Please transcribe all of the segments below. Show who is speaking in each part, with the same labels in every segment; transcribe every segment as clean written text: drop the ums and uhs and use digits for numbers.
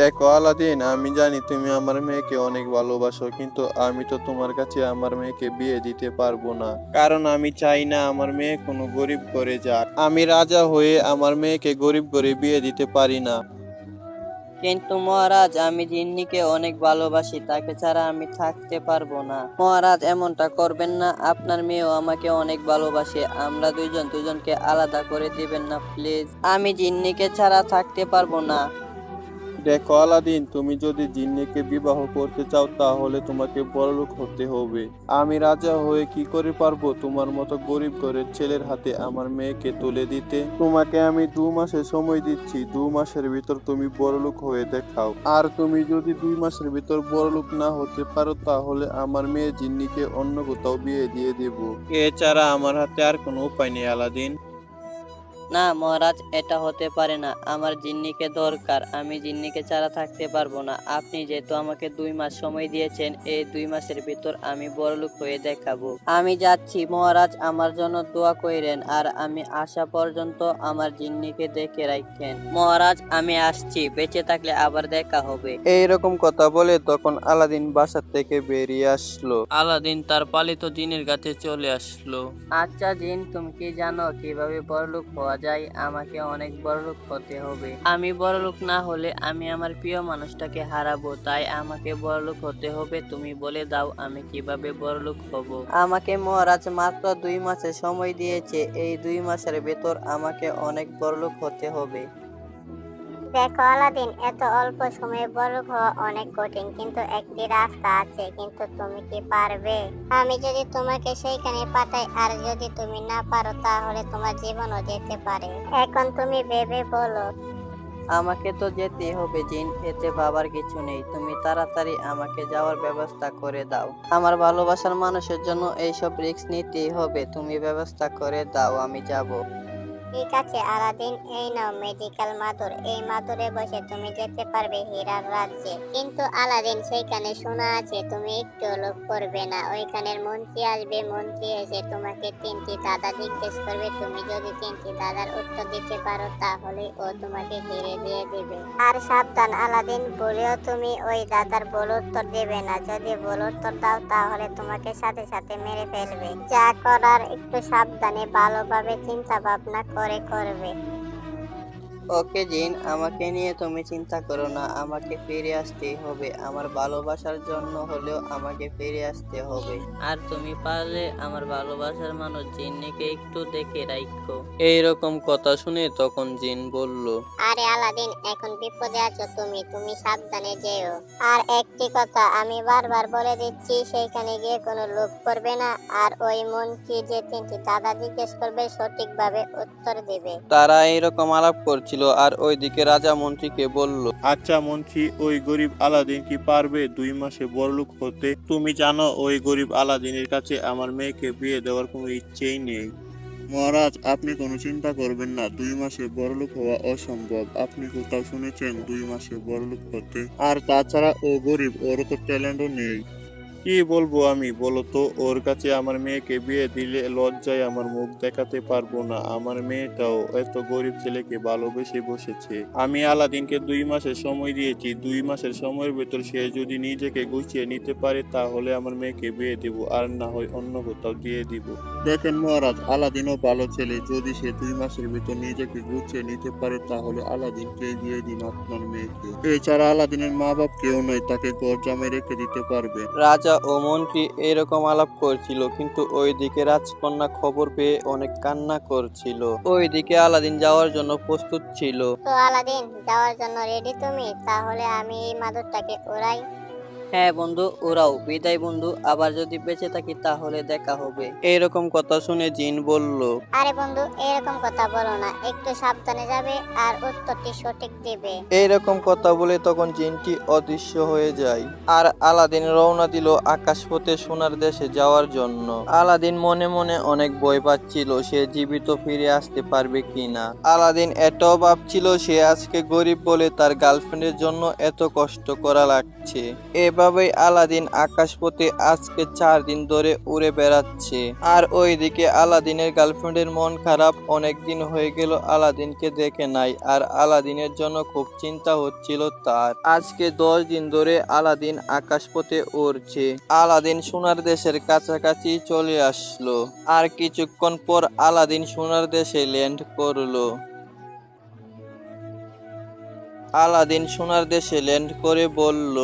Speaker 1: দেখো আলাদিন, আমি জানি তুমি আমার মেয়েকে অনেক ভালোবাসো, কিন্তু আমি তো তোমার কাছে আমার মেয়েকে বিয়ে দিতে পারবো না, কারণ আমি চাই না আমার মেয়ে কোনো গরিব ঘরে যাক। আমি রাজা হয়ে আমার মেয়েকে গরিব ঘরে বিয়ে দিতে পারি না।
Speaker 2: কিন্তু মহারাজ, আমি জিন্নিকে অনেক ভালোবাসি, তাকে ছাড়া আমি থাকতে পারবো না। মহারাজ, এমনটা করবেন না, আপনার মেয়েও আমাকে অনেক ভালোবাসে, আমরা দুইজন দুজনকে আলাদা করে দিবেন না প্লিজ। আমি জিন্নিকে ছাড়া থাকতে পারবো না।
Speaker 1: দেখো আলাদিন, তুমি যদি জিন্নিকে বিবাহ করতে চাও তাহলে তোমাকে বড়লোক হতে হবে। আমি রাজা হয়ে কি করে পারবো তোমার মতো গরিব ঘরের ছেলের হাতে আমার মেয়েকে তুলে দিতে? তোমাকে আমি 2 মাসের সময় দিচ্ছি, 2 মাসের ভিতর তুমি বড়লোক হয়ে দেখাও। আর তুমি যদি 2 মাসের ভিতর বড়লোক না হতে পারো তাহলে আমার মেয়ে জিন্নিকে অন্য কোথাও বিয়ে দিয়ে দেব। এছাড়া আমার হাতে আর কোনো উপায় নেই আলাদিন।
Speaker 2: না মহারাজ, এটা হতে পারে না, আমার জিন্নিকে দরকার, আমি জিন্নিকে ছাড়া থাকতে পারবো না। আপনি যেহেতু আমাকে 2 মাস সময় দিয়েছেন, এই 2 মাসের ভিতর আমি বড়লোক হয়ে দেখাবো। আমি যাচ্ছি মহারাজ, আমার জন্য দোয়া কইরেন, আর আমি আসা পর্যন্ত আমার জিন্নিকে দেখে রাখেন। মহারাজ, আমি আসছি, বেঁচে থাকলে আবার দেখা হবে।
Speaker 1: এইরকম কথা বলে তখন আলাদিন বাসা থেকে বেরিয়ে আসলো।
Speaker 2: আলাদিন তার পালিত জিনের কাছে চলে আসলো। আচ্ছা জিন, তুমি কি জানো কিভাবে বড়লোক হওয়া যায়? আমাকে অনেক বড়লোক হতে হবে। আমি বড়লোক না হলে আমি আমার প্রিয় মানুষটাকে হারাবো, তাই আমাকে বড়লোক হতে হবে। তুমি বলে দাও আমি কিভাবে বড়লোক হব। আমাকে মহারাজ মাত্র 2 মাসের সময় দিয়েছে, এই 2 মাসের ভেতর আমাকে অনেক বড়লোক হতে হবে।
Speaker 3: দেখো আলাদিন, এত অল্প সময়ে বড় হওয়া অনেক কঠিন, কিন্তু একটি রাস্তা আছে। কিন্তু তুমি কি পারবে? আমি যদি তোমাকে সেইখানে পাঠাই আর যদি তুমি না পারো তাহলে তোমার জীবনও যেতে পারে। এখন তুমি ভেবে বলো।
Speaker 2: আমাকে তো যেতে হবে জিন, এতে ভাবার কিছু নেই। তুমি তাড়াতাড়ি আমাকে যাওয়ার ব্যবস্থা করে দাও। আমার ভালোবাসার মানুষের জন্য এইসব রিস্ক নিতেই হবে, তুমি ব্যবস্থা করে দাও, আমি যাব।
Speaker 3: ঠিক আছে আলাদিন, এই নাও ম্যাজিক্যাল মাদুর। এই মাদুরে বসে তুমি যেতে পারবে হীরার রাজ্যে। কিন্তু আলাদিন, সেইখানে শোনা আছে তুমি একটু লোভ করবে না। ওইখানের মন্ত্রী আসবে, মন্ত্রী এসে তোমাকে 3টি দাদা জিজ্ঞেস করবে। তুমি যদি 3টি দাদার উত্তর দিতে পারো তাহলে ও তোমাকে হিরে দিয়ে দিবে। আর সাবধান আলাদিন, বলেও তুমি ওই দাদার ভুল উত্তর দেবে না। যদি ভুল উত্তর দাও তাহলে তোমাকে সাথে সাথে মেরে ফেলবে। যা করার একটু সাবধানে ভালোভাবে চিন্তা ভাবনা করে করবে।
Speaker 2: ওকে জিন, আমাকে নিয়ে তুমি চিন্তা করো না, আমাকে ফিরে আসতেই হবে। আমার ভালোবাসার জন্য হলেও আমাকে ফিরে আসতে হবে। আর তুমি পারলে আমার ভালোবাসার মানুষ জিন্নিকে একটু দেখে রাখো। এইরকম কথা শুনে তখন জিন বলল,
Speaker 3: আরে আলাদিন, এখন বিপদে আছো তুমি, তুমি সাবধানে যেও। আর একটি কথা আমি বারবার বলে দিচ্ছি, সেইখানে গিয়ে কোনো লোভ করবে না। আর ওই মন্ত্রী যে 3টি দাদা জিজ্ঞেস করবে সঠিকভাবে উত্তর দেবে।
Speaker 1: তারা এইরকম আলাপ করছিল আর ওইদিকে রাজা মন্ত্রীকে বলল, আচ্ছা মন্ত্রী, ওই গরিব আলাদিন কি পারবে 2 মাসে বড়লোক হতে? তুমি জানো ওই গরিব আলাদিনের কাছে আমার মেয়েকে বিয়ে দেওয়ার কোনো ইচ্ছেই নেই। মহারাজ, আপনি কোনো চিন্তা করবেন না, 2 মাসে বড়লোক হওয়া অসম্ভব। আপনি কোথাও শুনেছেন 2 মাসে বড়লোক হতে? আর তাছাড়া ও গরিব, ওর তো ট্যালেন্টও নেই। কি বলবো আমি, বলো তো? ওর কাছে আমার মেয়েকে বিয়ে দিলে লজ্জায় আমার মুখ দেখাতে পারবো না। আমার মেয়েটাও এত গরিব ছেলেকে ভালোবেসে বসেছে। আমি আলাদিনকে 2 মাসের সময় দিয়েছি, 2 মাসের সময়ের ভেতর সে যদি নিজেকে গুছিয়ে নিতে পারে তাহলে আমার মেয়েকে বিয়ে দিব, আর না হয় অন্য কোথাও দিয়ে দিব। দেখেন মহারাজ, আলাদিনও ভালো ছেলে, যদি সে 2 মাসের ভিতর নিজেকে গুছিয়ে নিতে পারে তাহলে আলাদিনকে বিয়ে দিন আপনার মেয়েকে। এছাড়া আলাদিনের মা বাপ কেউ নয়, তাকে ঘর জামাই রেখে দিতে পারবে। রাজা ও মন্ত্রী এরকম আলাপ করছিল, কিন্তু ওইদিকে রাজকন্যা খবর পেয়ে অনেক কান্না করছিল। ওইদিকে আলাদিন যাওয়ার জন্য প্রস্তুত ছিল।
Speaker 3: তো আলাদিন, যাওয়ার জন্য রেডি তুমি? তাহলে আমি এই মাদুরটাকে উড়াই।
Speaker 2: হ্যাঁ বন্ধু, ওরাও বিদায় বন্ধু, আবার যদি বেঁচে থাকি তাহলে দেখা হবে। এইরকম কথা শুনে জিন বলল,
Speaker 3: আরে বন্ধু, এরকম কথা বলো না, একটু সাবধানে যাবে আর উত্তরটি সঠিক দেবে।
Speaker 1: এইরকম কথা বলে তখন জিনটি অদৃশ্য হয়ে যায় আর আলাদিন রওনা দিল আকাশ পথে সোনার দেশে যাওয়ার জন্য। আলাদিন মনে মনে অনেক ভয় পাচ্ছিল সে জীবিত ফিরে আসতে পারবে কিনা। আলাদিন এটাও ভাবছিল সে আজকে গরিব বলে তার গার্লফ্রেন্ডের জন্য এত কষ্ট করা লাগছে। এবার এভাবেই আলাদিন আকাশপথে আজকে 4 দিন ধরে উড়ে বেড়াচ্ছে। আর ওইদিকে আলাদিনের গার্লফ্রেন্ডের মন খারাপ, অনেক দিন হয়ে গেল আলাদিনকে দেখে নাই। আর আলাদিনের জন্য খুব চিন্তা হচ্ছিল তার। আজকে 10 দিন ধরে আলাদিন আকাশপথে উড়ছে। আলাদিন সোনার দেশের কাছাকাছি চলে আসলো। আর কিছুক্ষণ পর আলাদিন সোনার দেশে ল্যান্ড করলো। আলাদিন সোনার দেশে ল্যান্ড করে বলল,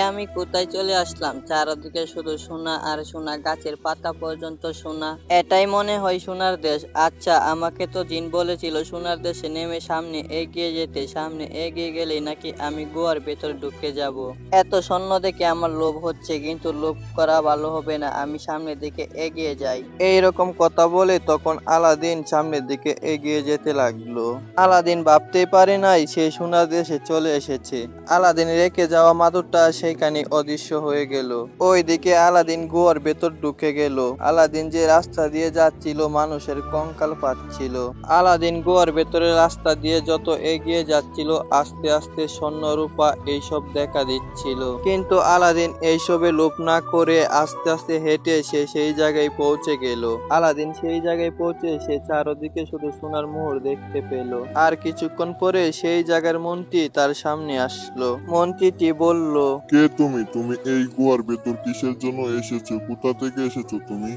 Speaker 2: আমি কোথায় চলে আসলাম? চারদিকে শুধু সোনা আর সোনা, গাছের পাতা পর্যন্ত সোনা। এটাই মনে হয় সোনার দেশ। আচ্ছা, আমাকে তো জিন বলেছিল সোনার দেশে নেমে সামনে এগিয়ে যেতে। সামনে এগিয়ে গেলেই নাকি আমি গুহার ভেতর ঢুকে যাব। এত স্বর্ণ দেখে আমার লোভ হচ্ছে, কিন্তু লোভ করা ভালো হবে না। আমি সামনের দিকে এগিয়ে যাই।
Speaker 1: এইরকম কথা বলে তখন আলাদিন সামনের দিকে এগিয়ে যেতে লাগলো। আলাদিন ভাবতেই পারে নাই সে সোনার দেশে চলে এসেছে। আলাদিন রেখে যাওয়া মাদুরটা সেখানে অদৃশ্য হয়ে গেল। ওইদিকে আলাদিন গুহার ভেতর ঢুকে গেল। আলাদিন যে রাস্তা দিয়ে যাচ্ছিল মানুষের কঙ্কাল পাচ্ছিল। আলাদিন গুহার ভেতরের রাস্তা দিয়ে যত এগিয়ে যাচ্ছিল আস্তে আস্তে স্বর্ণ রূপা এইসব দেখা দিচ্ছিল। কিন্তু আলাদিন এইসবে লোভ না করে আস্তে আস্তে হেঁটে সে সেই জায়গায় পৌঁছে গেল। আলাদিন সেই জায়গায় পৌঁছে সে চারদিকে শুধু সোনার মোহর দেখতে পেল। আর কিছুক্ষণ পরে সেই জায়গার মন্ত্রী তার সামনে আসলো। মন্ত্রীটি বলল,
Speaker 4: কে তুমি? তুমি এই গুহার ভেতর কিসের জন্য এসেছো? কোথা থেকে এসেছো তুমি?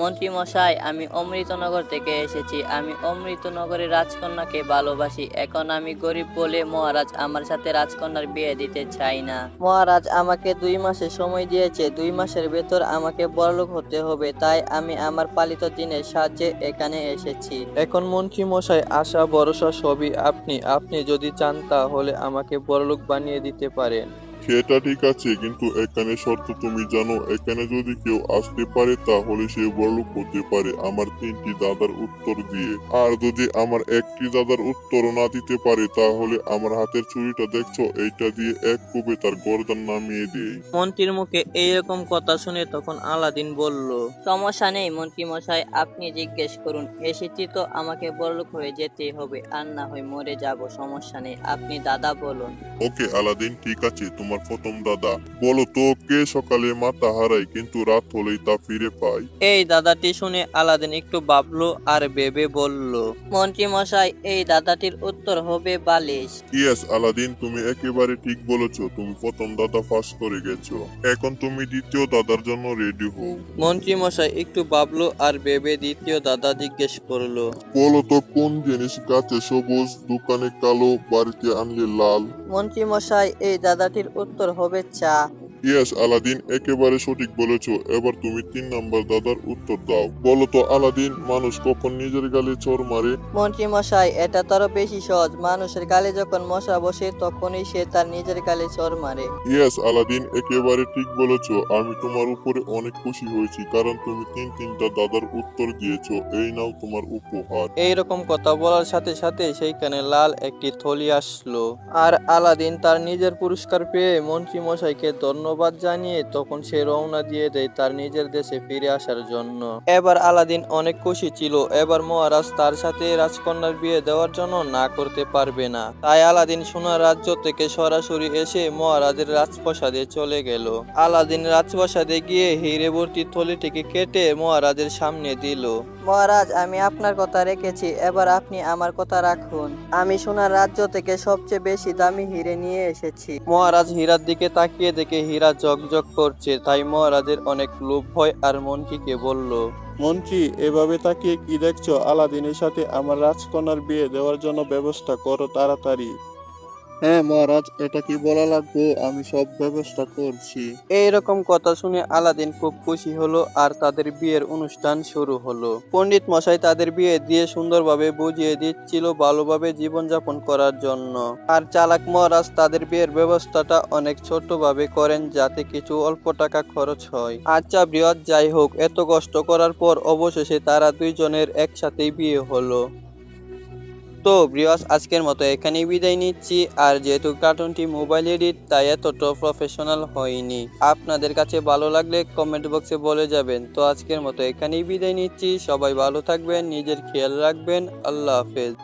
Speaker 2: মন্ত্রী মশাই, আমি অমৃতনগর থেকে এসেছি। আমি অমৃতনগরের রাজকন্যাকে ভালোবাসি। এখন আমি গরিব বলে মহারাজ আমার সাথে রাজকন্যার বিয়ে দিতে চাই না। মহারাজ আমাকে 2 মাসের সময় দিয়েছে। 2 মাসের ভেতর আমাকে বড়লোক হতে হবে। তাই আমি আমার পালিত জিনের সাহায্যে এখানে এসেছি।
Speaker 1: এখন মন্ত্রী মশাই, আশা ভরসা সবই আপনি যদি চান তাহলে আমাকে বড়লোক বানিয়ে দিতে পারেন।
Speaker 4: সেটা ঠিক আছে, কিন্তু এখানে শর্ত তুমি জানো, এখানে যদি কেউ আসতে পারে তাহলে সে বড়লোক হতে পারে আমার 3টি দাদার উত্তর দিয়ে। আর যদি আমার একটি দাদার উত্তর না দিতে পারে তাহলে আমার হাতের ছুরিটা দেখছো, এইটা দিয়ে এক কোপে তার গর্দান নামিয়ে দেই।
Speaker 2: মন্ত্রীর মুখে এইরকম কথা শুনে তখন আলাদিন বলল, সমস্যা নেই মন্ত্রী মশাই, আপনি জিজ্ঞেস করুন। এসেছি তো আমাকে বড়লোক হয়ে যেতেই হবে, আর না হয় মরে যাব। সমস্যা নেই, আপনি দাদা বলুন।
Speaker 4: ওকে আলাদিন, ঠিক আছে, তোমার প্রথম দাদা বলো তো, কে সকালে মাথা হারায় কিন্তু রাত হলেই তা ফিরে পায়?
Speaker 1: এই দাদাটি শুনে আলাদিন একটু ভাবলো আর ভেবে বলল,
Speaker 2: মন্ত্রী মশাই, এই দাদাটির উত্তর হবে বালিশ।
Speaker 4: ইয়েস আলাদিন, তুমি একেবারে ঠিক বলেছো। তুমি প্রথম দাদা পাস করে গেছো। এখন তুমি দ্বিতীয় দাদার জন্য রেডি হও।
Speaker 1: মন্ত্রী মশাই একটু ভাবলো আর ভেবে দ্বিতীয় দাদা জিজ্ঞেস করলো,
Speaker 4: বলো তো, কোন জিনিস গাছে সবুজ, দোকানে কালো, বাড়িতে আনলে লাল?
Speaker 2: মন্ত্রী মশাই, এই দাদাটির উত্তর হবে চা।
Speaker 4: ইয়েস আলাদিন, একেবারে সঠিক বলেছো। এবার তুমি 3 নাম্বার দাদার উত্তর দাও। বলো তো আলাদিন, মানুষ কখন নিজের গালে চড় মারে?
Speaker 2: মন্ত্রী মশাই, এটা তো আরো বেশি সহজ। মানুষের গালে যখন মশা বসে তখনই সে তার নিজের গালে চড় মারে।
Speaker 4: ইয়েস আলাদিন, একেবারে ঠিক বলেছো। আমি তোমার উপরে অনেক খুশি হয়েছি, কারণ তুমি 3টা দাদার উত্তর দিয়েছো। এই নাও তোমার উপহার।
Speaker 1: এইরকম কথা বলার সাথে সাথে সেইখানে লাল একটি থলি আসলো। আর আলাদিন তার নিজের পুরস্কার পেয়ে মন্ত্রী মশাইকে ধন্যবাদ জানিয়ে তখন সে রওনা দিয়ে দেয় তার নিজের দেশে ফিরে আসার জন্য। এবার আলাদিন অনেক খুশি ছিল। এবার মহারাজ তার সাথে রাজকন্যার বিয়ে দেওয়ার জন্য না করতে পারবে না। তাই আলাদিন সোনার রাজ্য থেকে সরাসরি এসে মহারাজের রাজপ্রাসাদে চলে গেল। আলাদিন রাজপ্রাসাদে গিয়ে হিরে ভর্তি থলিটিকে কেটে মহারাজের সামনে দিল।
Speaker 2: মহারাজ, আমি আপনার কথা রেখেছি, এবার আপনি আমার কথা রাখুন। আমি সোনার রাজ্য থেকে সবচেয়ে বেশি দামি হিরে নিয়ে এসেছি।
Speaker 1: মহারাজ হীরার দিকে তাকিয়ে দেখে হীরা ঝকঝক করছে। তাই মহারাজের অনেক লোভ হয় আর মন্ত্রীকে বলল, মন্ত্রী, এভাবে তাকিয়ে কি দেখছো? আলাদিনের সাথে আমার রাজকন্যার বিয়ে দেওয়ার জন্য ব্যবস্থা করো তাড়াতাড়ি। হ্যাঁ মহারাজ, এটা কি বলা লাগবে? আমি সব ব্যবস্থা করছি। এইরকম কথা শুনে আলাদিন খুব খুশি হলো আর তাদের বিয়ের অনুষ্ঠান শুরু হলো। পণ্ডিত মশাই তাদের বিয়ে দিয়ে সুন্দরভাবে বুঝিয়ে দিচ্ছিল ভালোভাবে জীবনযাপন করার জন্য। আর চালাক মহারাজ তাদের বিয়ের ব্যবস্থাটা অনেক ছোটভাবে করেন যাতে কিছু অল্প টাকা খরচ হয়। আচ্ছা বৃহৎ, যাই হোক, এত কষ্ট করার পর অবশেষে তারা দুইজনের একসাথেই বিয়ে হলো। তো ভিউয়ার্স, আজকের মতো এখানেই বিদায় নিচ্ছি। আর যেহেতু কার্টুনটি মোবাইল এডিট তাই এতটা প্রফেশনাল হয়নি। আপনাদের কাছে ভালো লাগলে কমেন্ট বক্সে বলে যাবেন। তো আজকের মতো এখানেই বিদায় নিচ্ছি। সবাই ভালো থাকবেন, নিজের খেয়াল রাখবেন। আল্লাহ হাফেজ।